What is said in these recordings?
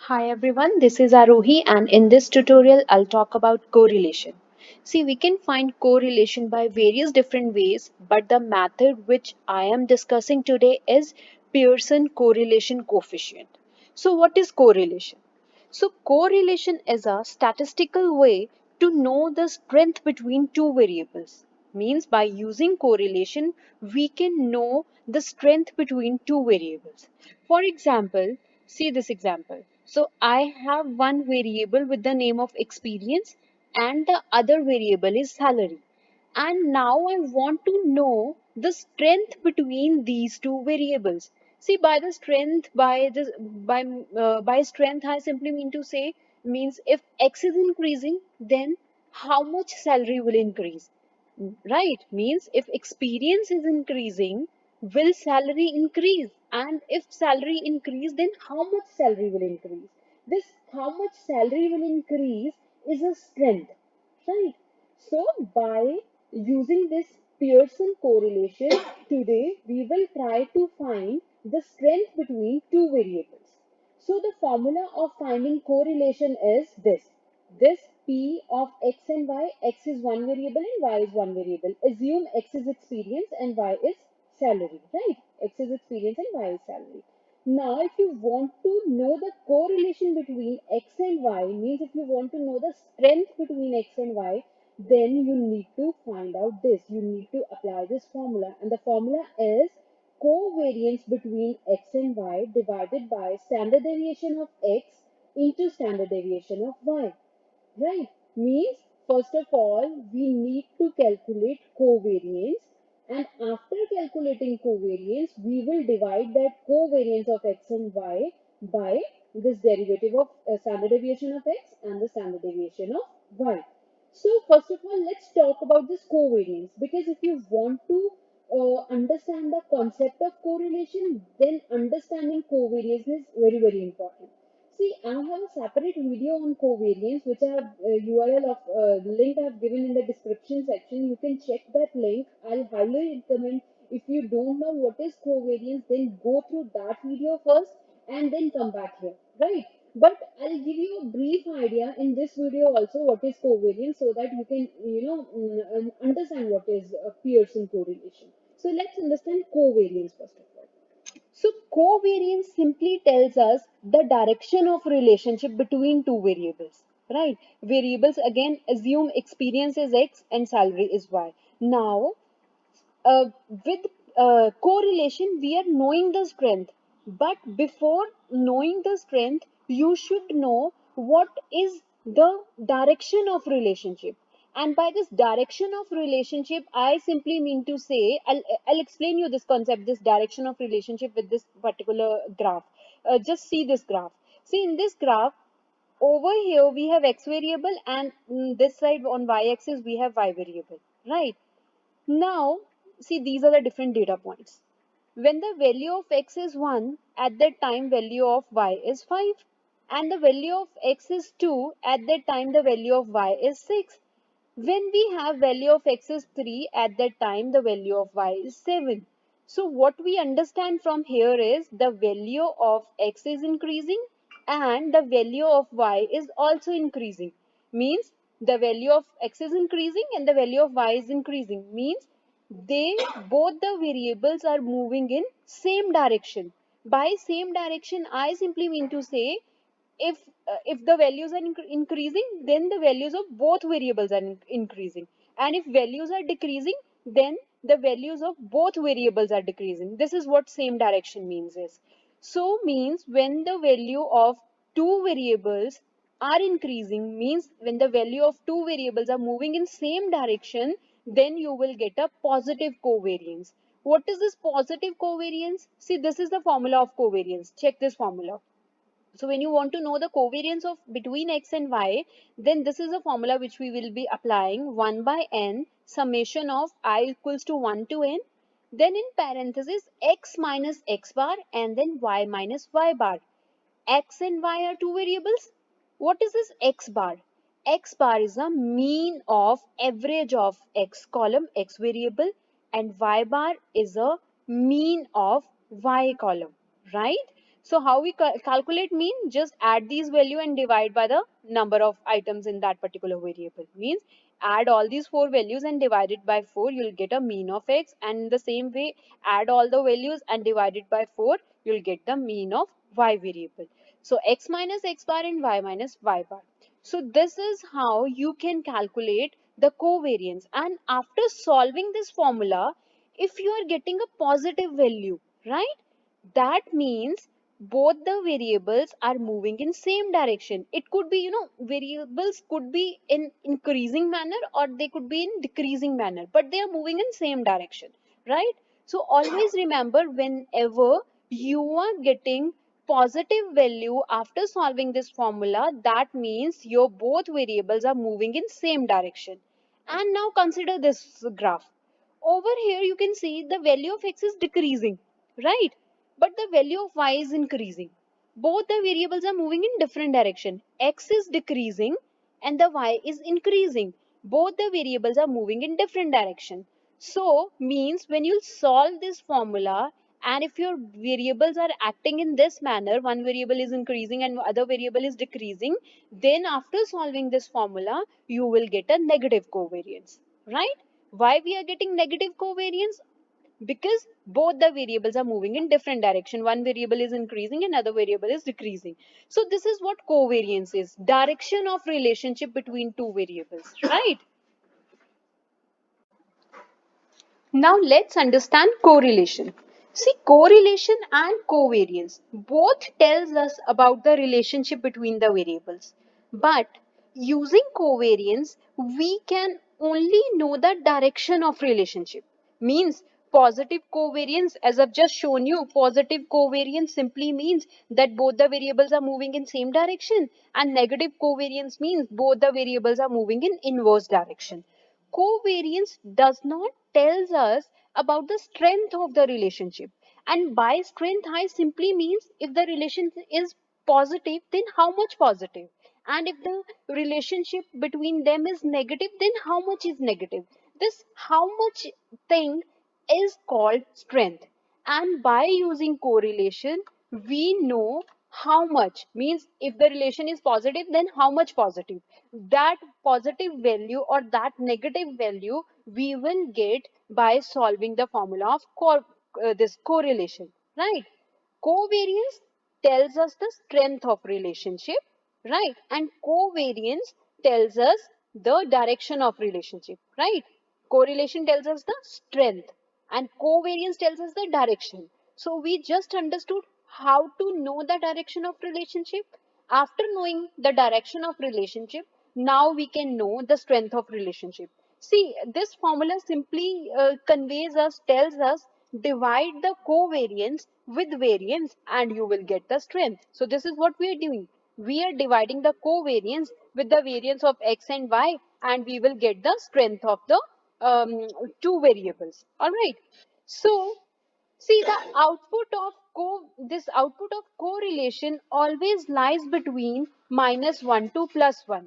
Hi everyone, this is Arohi and in this tutorial I'll talk about correlation. See, we can find correlation by various different ways, but the method which I am discussing today is Pearson correlation coefficient. So what is correlation? So correlation is a statistical way to know the strength between two variables. Means by using correlation, we can know the strength between two variables. For example, see this example. So I have one variable with the name of experience and the other variable is salary. And now I want to know the strength between these two variables. See, by the strength, by strength, I simply mean to say means if x is increasing, then how much salary will increase? Right? Means if experience is increasing, will salary increase? And if salary increase, then how much salary will increase? This how much salary will increase is a strength, right? So by using this Pearson correlation, today we will try to find the strength between two variables. So the formula of finding correlation is this. This P of x and y, x is one variable and y is one variable. Assume x is experience and y is salary, right? X is experience and y is salary. Now, if you want to know the correlation between x and y, means if you want to know the strength between x and y, then you need to find out this. You need to apply this formula. And the formula is covariance between x and y divided by standard deviation of x into standard deviation of y. Right? Means, first of all, we need to calculate covariance, and after calculating covariance, we will divide that covariance of x and y by this derivative of standard deviation of x and the standard deviation of y. So, first of all, let's talk about this covariance, because if you want to understand the concept of correlation, then understanding covariance is very, very important. See, I have a separate video on covariance, which I have URL of link I have given in the description section. You can check that link. I'll highly recommend, if you don't know what is covariance, then go through that video first and then come back here, right? But I'll give you a brief idea in this video also what is covariance, so that you can understand what is Pearson correlation. So let's understand covariance first of all. So covariance simply tells us the direction of relationship between two variables, right? Variables again assume experience is x and salary is y. Now, with correlation, we are knowing the strength, but before knowing the strength, you should know what is the direction of relationship. And by this direction of relationship, I simply mean to say, I'll explain you this concept, this direction of relationship with this particular graph. Just see this graph. See, in this graph, over here we have x variable, and this side on y axis we have y variable, right? Now, see, these are the different data points. When the value of x is 1, at that time value of y is 5. And the value of x is 2, at that time the value of y is 6. When we have value of x is 3, at that time the value of y is 7. So what we understand from here is the value of x is increasing and the value of y is also increasing. Means the value of x is increasing and the value of y is increasing. Means they both the variables are moving in same direction. By same direction, I simply mean to say if the values are increasing, then the values of both variables are increasing, and if values are decreasing, then the values of both variables are decreasing. This is what same direction means is. So means when the value of two variables are increasing, means when the value of two variables are moving in same direction, then you will get a positive covariance. What is this positive covariance? See, this is the formula of covariance. Check this formula. So when you want to know the covariance of between x and y, then this is a formula which we will be applying 1 by n summation of I equals to 1 to n, then in parenthesis x minus x bar and then y minus y bar. X and y are two variables. What is this x bar? X bar is a mean of average of x column, x variable, and y bar is a mean of y column, right? So how we calculate mean, just add these value and divide by the number of items in that particular variable. Means add all these four values and divide it by 4, you'll get a mean of x, and in the same way add all the values and divide it by 4, you'll get the mean of y variable. So x minus x bar and y minus y bar. So this is how you can calculate the covariance. And after solving this formula, if you are getting a positive value, right, that means both the variables are moving in same direction. It could be, variables could be in increasing manner or they could be in decreasing manner, but they are moving in same direction, right? So always remember, whenever you are getting positive value after solving this formula, that means your both variables are moving in same direction. And now consider this graph. Over here you can see the value of x is decreasing, right, but the value of y is increasing. Both the variables are moving in different direction. X is decreasing and the y is increasing. Both the variables are moving in different direction. So means when you solve this formula, and if your variables are acting in this manner, one variable is increasing and other variable is decreasing, then after solving this formula you will get a negative covariance, right? Why we are getting negative covariance? Because both the variables are moving in different direction. One variable is increasing and other variable is decreasing. So this is what covariance is: direction of relationship between two variables, right? Now let's understand correlation. See, correlation and covariance both tells us about the relationship between the variables. But using covariance, we can only know the direction of relationship. Means positive covariance, as I've just shown you, positive covariance simply means that both the variables are moving in same direction, and negative covariance means both the variables are moving in inverse direction. Covariance does not tells us about the strength of the relationship, and by strength I simply means if the relation is positive, then how much positive, and if the relationship between them is negative, then how much is negative. This how much thing is called strength. And by using correlation we know how much, means if the relation is positive, then how much positive, that positive value or that negative value we will get by solving the formula of this correlation, right? Covariance tells us the strength of relationship, right? And covariance tells us the direction of relationship, right? Correlation tells us the strength and covariance tells us the direction. So we just understood how to know the direction of relationship. After knowing the direction of relationship, now we can know the strength of relationship. See, this formula simply conveys us, tells us, divide the covariance with variance and you will get the strength. So this is what we are doing. We are dividing the covariance with the variance of x and y and we will get the strength of the two variables. All right. So see, the output of this output of correlation always lies between -1 to +1.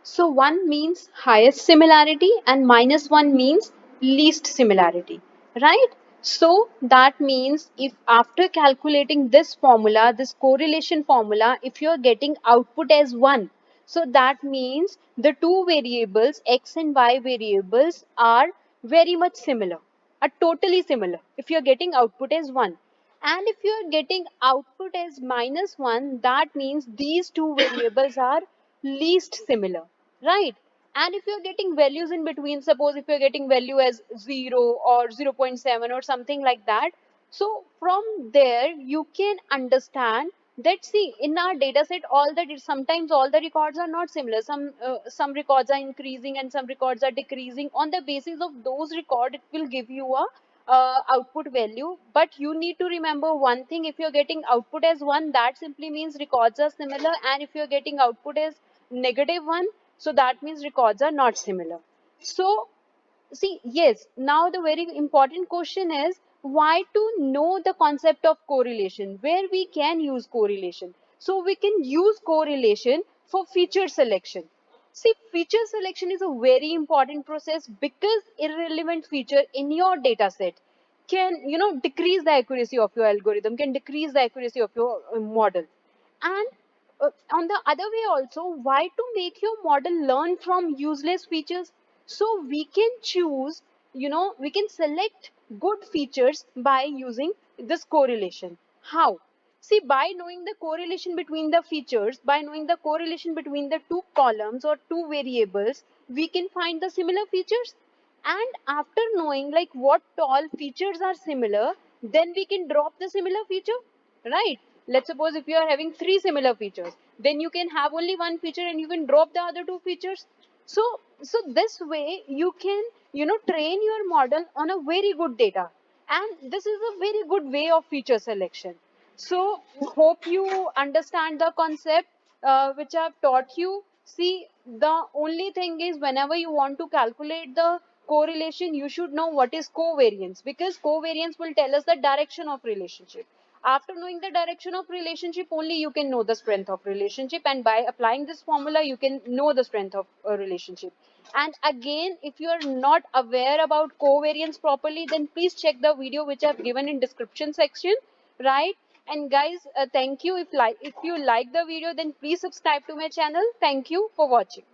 So 1 means highest similarity and -1 means least similarity, right? So that means if after calculating this formula, this correlation formula, if you are getting output as 1, so that means the two variables, x and y variables, are very much similar, are totally similar if you are getting output as 1. And if you are getting output as -1, that means these two variables are least similar, right? And if you're getting values in between, suppose if you're getting value as 0 or 0.7 or something like that, so from there you can understand that, see, in our data set all the sometimes all the records are not similar. Some records are increasing and some records are decreasing. On the basis of those record, it will give you a output value. But you need to remember one thing: if you're getting output as 1, that simply means records are similar, and if you're getting output as -1, so that means records are not similar. So see, yes, now the very important question is why to know the concept of correlation, where we can use correlation. So we can use correlation for feature selection. See, feature selection is a very important process because irrelevant feature in your data set can decrease the accuracy of your algorithm, can decrease the accuracy of your model. And on the other way also, why to make your model learn from useless features? So we can choose, we can select good features by using this correlation. How? See, by knowing the correlation between the features, by knowing the correlation between the two columns or two variables, we can find the similar features. And after knowing like what all features are similar, then we can drop the similar feature, right? Let's suppose if you are having three similar features, then you can have only one feature and you can drop the other two features. So this way you can train your model on a very good data, and this is a very good way of feature selection. So hope you understand the concept which I've taught you. See, the only thing is whenever you want to calculate the correlation, you should know what is covariance, because covariance will tell us the direction of relationship. After knowing the direction of relationship, only you can know the strength of relationship, and by applying this formula, you can know the strength of a relationship. And again, if you are not aware about covariance properly, then please check the video which I've given in description section, right? And guys, thank you. If you like the video, then please subscribe to my channel. Thank you for watching.